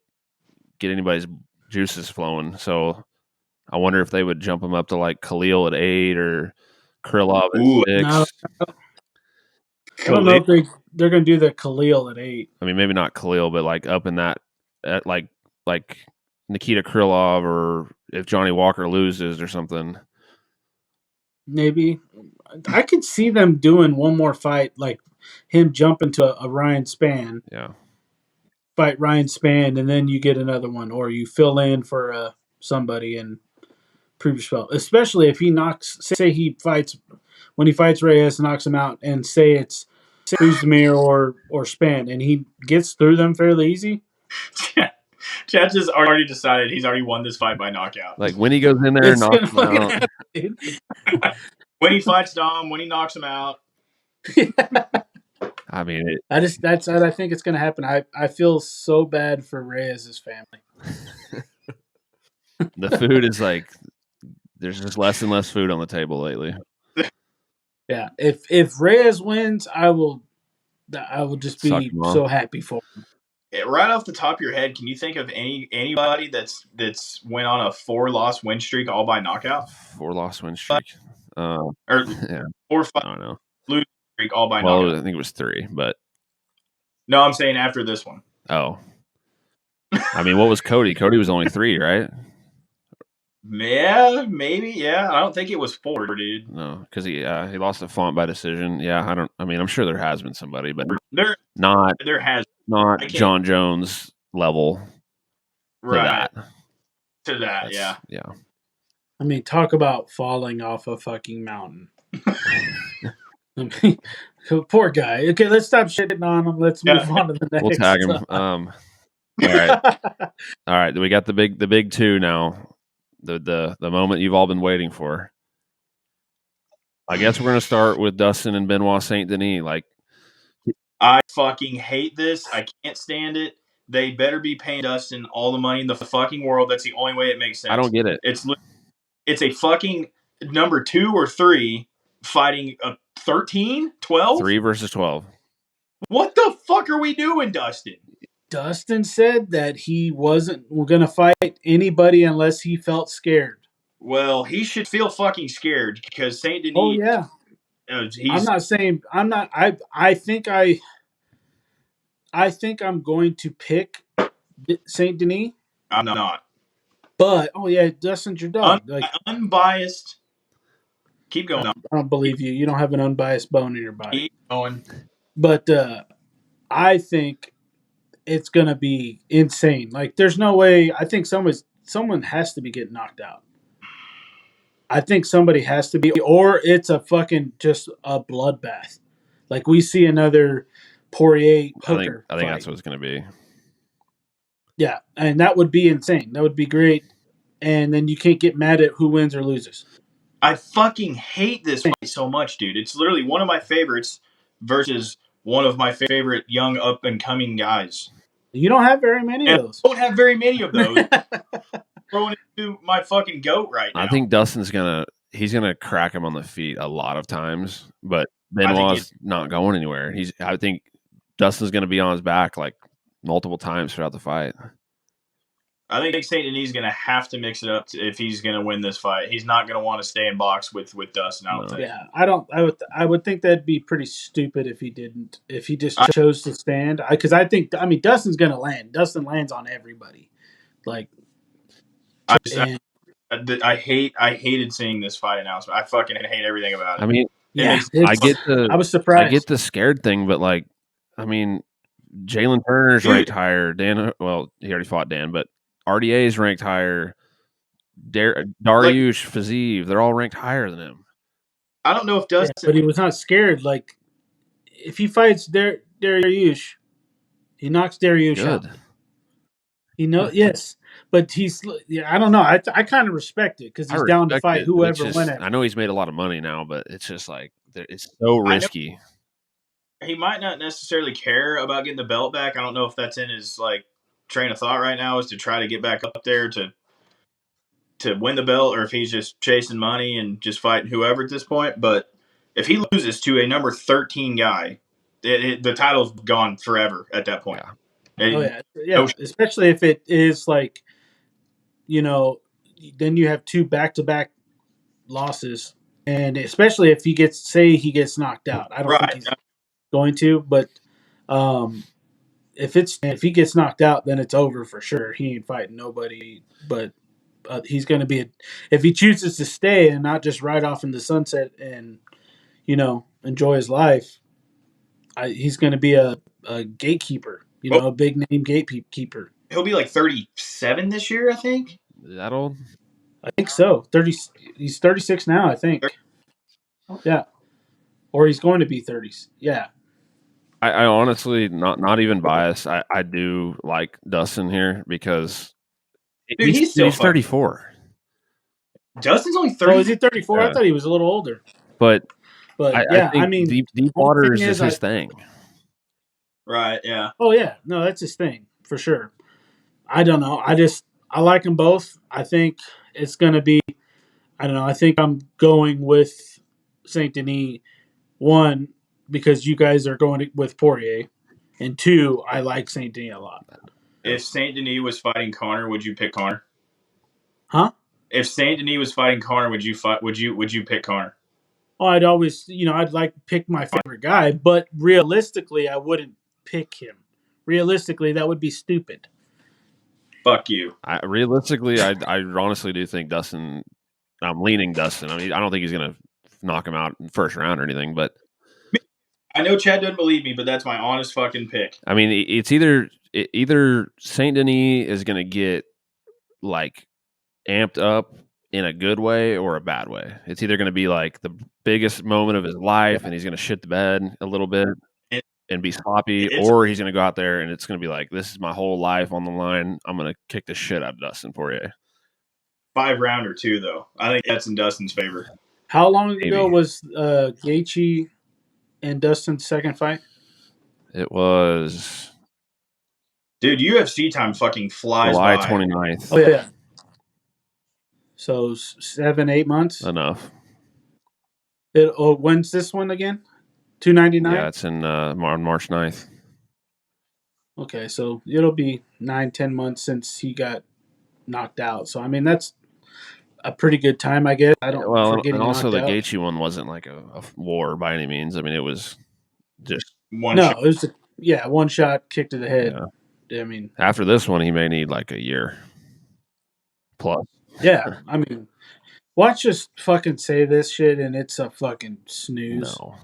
anybody's juices flowing. So I wonder if they would jump him up to like Khalil at 8 or Krylov at 6. No. I don't know if they're going to do the Khalil at 8. I mean, maybe not Khalil, but like up in that, at like Nikita Krylov, or if Johnny Walker loses or something. Maybe. I could see them doing one more fight, like him jumping to a Ryan Spann. Yeah. Fight Ryan Spann, and then you get another one, or you fill in for somebody and prove yourself. Especially if he say he fights, when he fights Reyes, knocks him out, and say it's Uzdemir or Spann, and he gets through them fairly easy. Chad has already decided he's already won this fight by knockout. Like when he goes in there and knocks him out. When he fights Dom, when he knocks him out. I mean, I think it's going to happen. I feel so bad for Reyes' family. The food is like, there's just less and less food on the table lately. Yeah, if Reyes wins, I will just be so happy for him. Right off the top of your head, can you think of anybody that's went on a 4-loss win streak all by knockout? 4-loss win streak, or yeah, 4 5 I don't know. losing streak all by Well, knockout. I think it was 3, but no, I'm saying after this one. Oh, I mean, what was Cody? Cody was only 3, right? Yeah, maybe. Yeah, I don't think it was 4, dude. No, because he lost to Font by decision. Yeah, I mean, I'm sure there has been somebody, but there has not John Jones level. Right. To that. Yeah. Yeah. I mean, talk about falling off a fucking mountain. I mean, poor guy. Okay, let's stop shitting on him. Let's move on to the next. We'll tag him. All right. We got the big 2 now. The moment you've all been waiting for. I guess we're gonna start with Dustin and Benoit Saint-Denis. Like, I fucking hate this. I can't stand it. They better be paying Dustin all the money in the fucking world. That's the only way it makes sense. I don't get it. It's a fucking number 2 or 3 fighting a 13, 12? 3 versus 12. What the fuck are we doing, Dustin? Dustin said that he wasn't going to fight anybody unless he felt scared. Well, he should feel fucking scared because Saint-Denis. Oh, yeah. I'm not saying I'm not. I think I'm going to pick Saint-Denis. I'm not. But Dustin's your dog. Unbiased. Keep going. I don't believe you. You don't have an unbiased bone in your body. Keep going. But I think it's gonna be insane. Like, there's no way. I think someone has to be getting knocked out. I think somebody has to be, or it's a fucking just a bloodbath. Like, we see another Poirier Hooker. I think that's what it's going to be. Yeah, and that would be insane. That would be great. And then you can't get mad at who wins or loses. I fucking hate this fight so much, dude. It's literally one of my favorites versus one of my favorite young up-and-coming guys. You don't have very many of those. I don't have very many of those. Throwing into my fucking goat right now. I think Dustin's he's gonna crack him on the feet a lot of times, but Benoit's not going anywhere. I think Dustin's gonna be on his back like multiple times throughout the fight. I think Saint-Denis is gonna have to mix it up if he's gonna win this fight. He's not gonna want to stay in box with Dustin. I don't think. Yeah, I would think that'd be pretty stupid if he didn't. If he just chose to stand, because I mean Dustin's gonna land. Dustin lands on everybody. Like. I hated seeing this fight announcement. I fucking hate everything about it. I mean, I was surprised. I get the scared thing, but like, I mean, Jalen Turner's ranked higher. Dan, well, he already fought Dan, but RDA is ranked higher. Dariush, Fazeev, they're all ranked higher than him. I don't know if Dustin, but he was not scared. Like, if he fights Dariush, he knocks Dariush out. Yes, but I don't know. I kind of respect it because I he's down to respect fight it, but it's whoever, just, whenever. I know he's made a lot of money now, but it's just like it's so I know risky. he might not necessarily care about getting the belt back. I don't know if that's in his like train of thought right now, is to try to get back up there to win the belt, or if he's just chasing money and just fighting whoever at this point. But if he loses to a number 13 guy, the title's gone forever at that point. Yeah. Yeah. Especially if it is like, then you have 2 back-to-back losses, and especially if he gets knocked out. I don't think he's going to, but if he gets knocked out, then it's over for sure. He ain't fighting nobody, but he's going to be if he chooses to stay and not just ride off in the sunset and enjoy his life. He's going to be a gatekeeper, a big name gatekeeper. He'll be like 37 this year, I think. Is that old? I think so. He's 36 now, I think. Yeah. Or he's going to be 30. Yeah. I honestly, not even biased. I do like Dustin here because dude, he's 34. Dustin's only 30. Oh, is he 34? Yeah. I thought he was a little older. But yeah, I mean, deep water is his thing. Right, yeah. Oh, yeah. No, that's his thing, for sure. I don't know. I like them both. I think it's going to be, I don't know. I think I'm going with Saint-Denis, 1, because you guys are going with Poirier, and 2, I like Saint-Denis a lot. If Saint-Denis was fighting Conor, would you pick Conor? Huh? If Saint-Denis was fighting Conor, would you pick Conor? Oh, I'd always, I'd like to pick my favorite guy, but realistically, I wouldn't pick him. Realistically, that would be stupid. Fuck you. I honestly do think Dustin. I'm leaning Dustin. I mean, I don't think he's going to knock him out in the first round or anything, but I know Chad doesn't believe me, but that's my honest fucking pick. I mean, it's either Saint-Denis is going to get like amped up in a good way or a bad way. It's either going to be like the biggest moment of his life and he's going to shit the bed a little bit and be sloppy, or he's going to go out there and it's going to be like, this is my whole life on the line. I'm going to kick the shit out of Dustin Poirier. 5-rounder too, though. I think that's in Dustin's favor. How long ago was Gaethje and Dustin's second fight? It was... Dude, UFC time fucking flies July by. 29th. Oh, yeah. So 7-8 months? Enough. When's this one again? 299? Yeah, it's on March 9th. Okay, so it'll be 9-10 months since he got knocked out. So, I mean, that's a pretty good time, I guess. And also the Gaethje one wasn't like a war by any means. I mean, it was just one shot. It was one shot, kick to the head. Yeah. I mean, after this one, he may need like a year plus. Yeah, I mean, watch us fucking say this shit and it's a fucking snooze. No.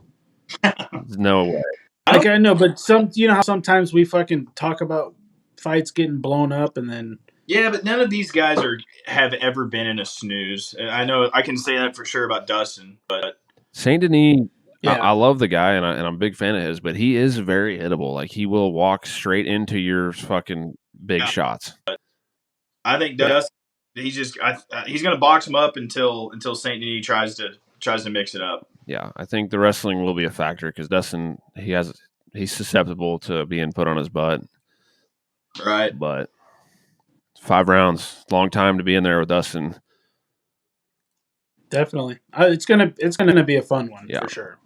No way. Like, I know, but how sometimes we fucking talk about fights getting blown up and then... Yeah, but none of these guys have ever been in a snooze. I know I can say that for sure about Dustin, but... Saint-Denis, I love the guy and I'm a big fan of his, but he is very hittable. Like, he will walk straight into your fucking big shots. I think Dustin, he's going to box him up until Saint-Denis tries to mix it up. Yeah, I think the wrestling will be a factor because Dustin, he's susceptible to being put on his butt. Right. But 5 rounds, long time to be in there with Dustin. Definitely. It's gonna be a fun one for sure.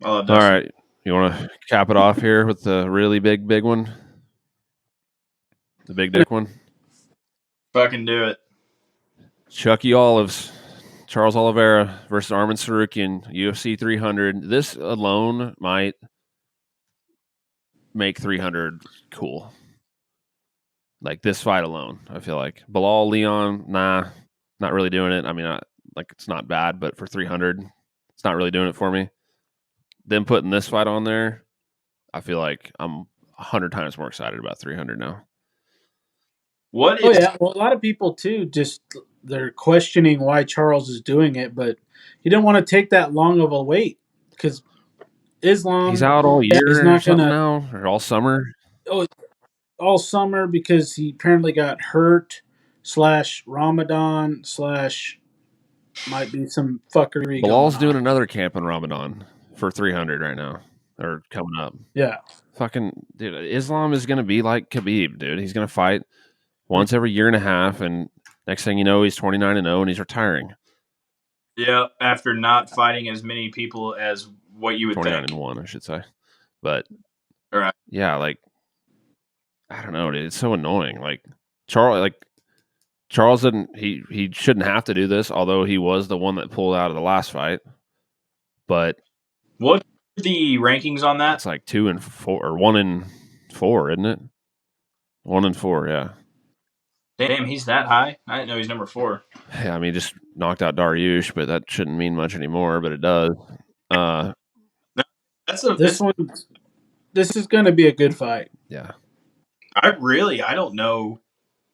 All right. You want to cap it off here with the really big one? The big dick one? Fucking do it. Chucky Olives. Charles Oliveira versus Arman Tsarukyan, UFC 300. This alone might make 300 cool. Like this fight alone, I feel like. Bilal Leon, nah, not really doing it. I mean, it's not bad, but for 300, it's not really doing it for me. Them putting this fight on there, I feel like I'm 100 times more excited about 300 now. Well, a lot of people too they're questioning why Charles is doing it, but he didn't want to take that long of a wait because Islam. He's out all year or something now, or all summer. Oh, all summer because he apparently got hurt / Ramadan / might be some fuckery Bilal's going doing on. another camp in Ramadan for 300 right now, or coming up. Yeah. Fucking dude, Islam is gonna be like Khabib, dude. He's gonna fight once every year and a half, and next thing you know, he's 29-0 and he's retiring. Yeah, after not fighting as many people as what you would 29-1, I should say. But Right. yeah, like I don't know, dude. It's so annoying. Like Charles didn't. He shouldn't have to do this, although he was the one that pulled out of the last fight. But What are the rankings on that? it's like 2-4 or 1-4, isn't it? 1-4, yeah. Damn, he's that high? I didn't know he's number 4. Yeah, I mean, he just knocked out Dariush, but that shouldn't mean much anymore. But it does. This is going to be a good fight. Yeah. I don't know.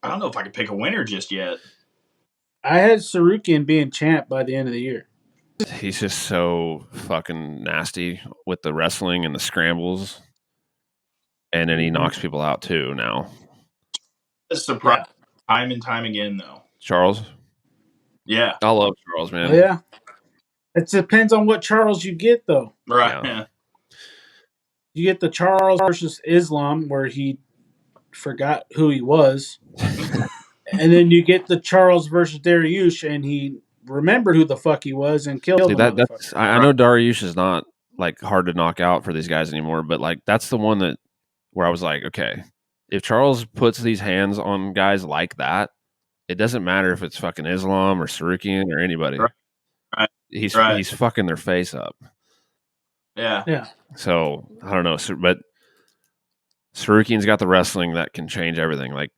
I don't know if I could pick a winner just yet. I had Tsarukyan being champ by the end of the year. He's just so fucking nasty with the wrestling and the scrambles. And then he knocks people out too now. It's a surprise time and time again, though. Charles? Yeah. I love Charles, man. Oh, yeah. It depends on what Charles you get, though. Right. Yeah. You get the Charles versus Islam, where he forgot who he was. And then you get the Charles versus Dariush, and he remembered who the fuck he was and killed him. I know Dariush is not like hard to knock out for these guys anymore, but like that's the one that where I was like, okay, if Charles puts these hands on guys like that, it doesn't matter if it's fucking Islam or Tsarukyan or anybody. Right. He's fucking their face up. Yeah. Yeah. So I don't know, but Tsarukyan's got the wrestling that can change everything. Like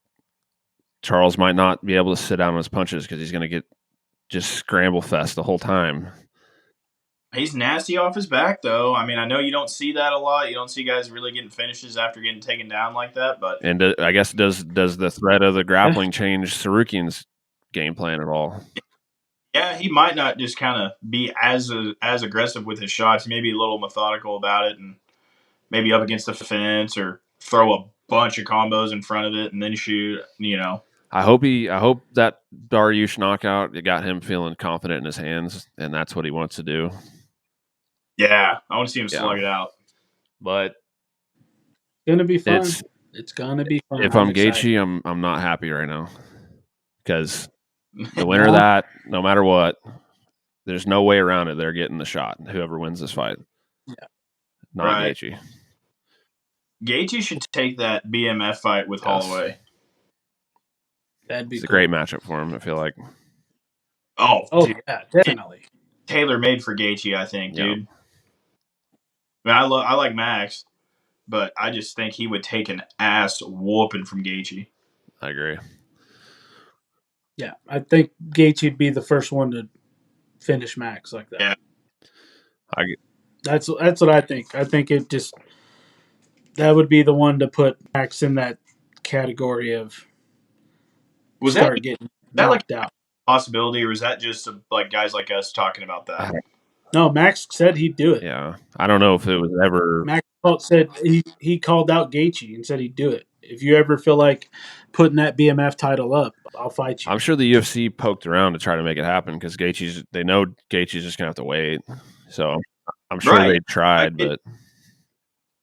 Charles might not be able to sit down on his punches because he's going to get just scramble fest the whole time. He's nasty off his back, though. I mean, I know you don't see that a lot. You don't see guys really getting finishes after getting taken down like that. But I guess does the threat of the grappling change Tsarukyan's game plan at all? Yeah, he might not just kind of be as aggressive with his shots. Maybe a little methodical about it, and maybe up against the fence or throw a bunch of combos in front of it and then shoot. You know. I hope that Dariush knockout got him feeling confident in his hands, and that's what he wants to do. Yeah, I want to see him slug it out. But it's gonna be fun. It's gonna be fun. If I'm Gaethje, I'm not happy right now because the winner of that, no matter what, there's no way around it. They're getting the shot. Whoever wins this fight, not Gaethje. Gaethje should take that BMF fight with Holloway. That'd be a great matchup for him. I feel like. Oh, yeah, definitely. Tailor made for Gaethje, I think, dude. I mean, I like Max, but I just think he would take an ass whooping from Gaethje. I agree. Yeah, I think Gaethje would be the first one to finish Max like that. Yeah, that's what I think. I think that would be the one to put Max in that category of getting knocked out. Possibility, or was that just like guys like us talking about that? No, Max said he'd do it. Yeah, I don't know if it was ever. Max said he called out Gaethje and said he'd do it. If you ever feel like putting that BMF title up, I'll fight you. I'm sure the UFC poked around to try to make it happen because they know Gaethje's just gonna have to wait. So I'm sure they tried, but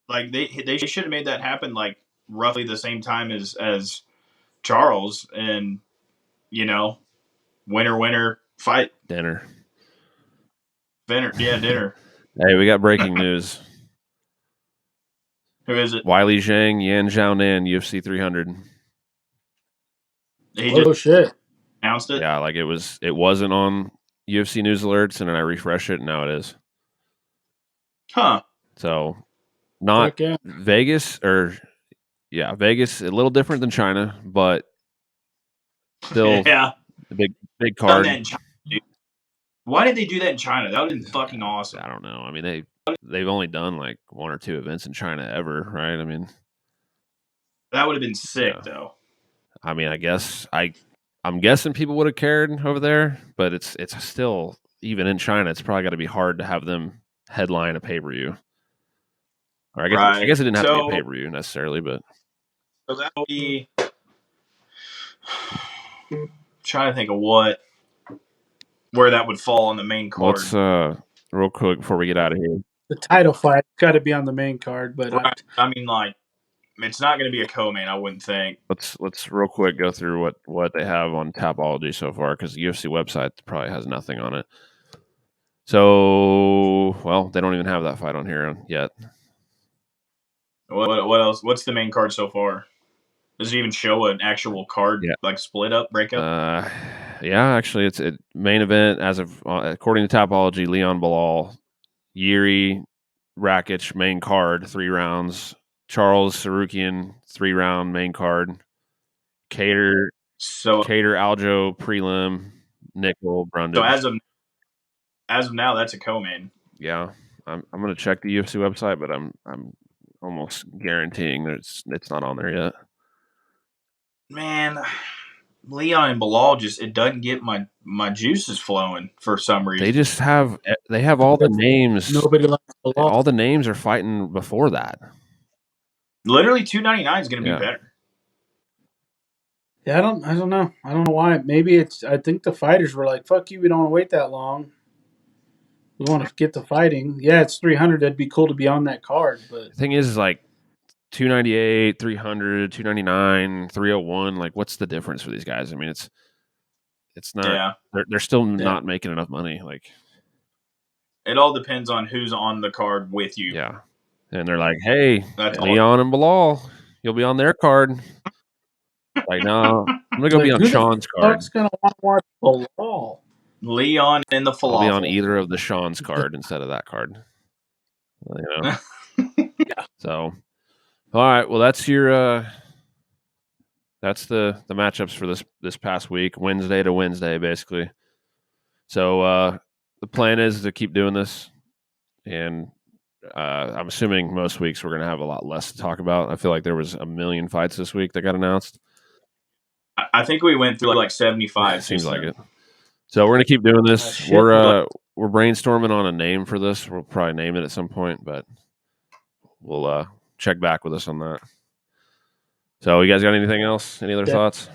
like they should have made that happen like roughly the same time as Charles, and winner fight dinner. Dinner. Hey, we got breaking news. Who is it? Weili Zhang, Yan Xiaonan, UFC 300. Shit! Announced it. Yeah, like it wasn't on UFC news alerts, and then I refresh it, and now it is. Huh. So, not Vegas Vegas, a little different than China, but still, big card. Why did they do that in China? That would have been fucking awesome. I don't know. I mean, they've only done like 1 or 2 events in China ever, right? I mean, that would have been sick, though. I mean, I'm guessing people would have cared over there, but it's still, even in China, it's probably got to be hard to have them headline a pay-per-view. Or I guess it didn't have to be a pay-per-view necessarily, but So that will be. Trying to think of where that would fall on the main card. Let's real quick before we get out of here. The title fight got to be on the main card, but Right. I mean, like, it's not going to be a co-main, I wouldn't think. Let's real quick go through what they have on Tapology so far, because the UFC website probably has nothing on it. So, well, they don't even have that fight on here yet. What else? What's the main card so far? Does it even show an actual card, like split up, breakup? Yeah, actually, it's a main event as of according to Tapology. Leon Bilal, Yuri, Rakic, main card, 3 rounds. Charles Tsarukyan, 3-round main card. Cater Aljo prelim, Nickel Brundage. So as of now, that's a co-main. Yeah, I'm gonna check the UFC website, but I'm almost guaranteeing that it's not on there yet. Man, Leon and Bilal it doesn't get my juices flowing for some reason. They have all the names. Nobody likes Bilal. All the names are fighting before that. Literally, 299 is going to be better. Yeah, I don't know. I don't know why. Maybe I think the fighters were like, "Fuck you, we don't want to wait that long. We want to get the fighting." Yeah, it's 300. That'd be cool to be on that card. But the thing is like 298, 300, 299, 301. Like, what's the difference for these guys? I mean, it's not. Yeah. They're still not making enough money. Like, it all depends on who's on the card with you. Yeah, and they're like, "Hey, Leon and Bilal, you'll be on their card." Like, no, I'm gonna go be on Sean's card. Who's gonna want to watch Bilal? Leon and the falafel. I'll be on either of the Sean's card instead of that card. You know. Yeah. So, all right. Well, that's your that's the matchups for this past week, Wednesday to Wednesday, basically. So the plan is to keep doing this, and I'm assuming most weeks we're going to have a lot less to talk about. I feel like there was a million fights this week that got announced. I think we went through like 75. Seems like it. So we're going to keep doing this. We're brainstorming on a name for this. We'll probably name it at some point, but we'll check back with us on that. So you guys got anything else? Any other thoughts?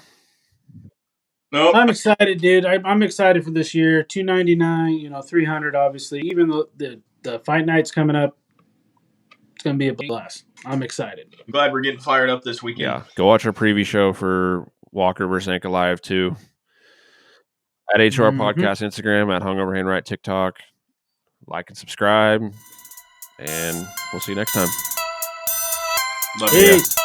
No. I'm excited, dude. I'm excited for this year. 299, 300, obviously. Even the fight night's coming up, it's going to be a blast. I'm excited. I'm glad we're getting fired up this weekend. Yeah. Go watch our preview show for Walker vs. Anka Live 2. At HR Podcast, Instagram, at Hungover Handwrite, TikTok. Like and subscribe. And we'll see you next time. Love you. Peace.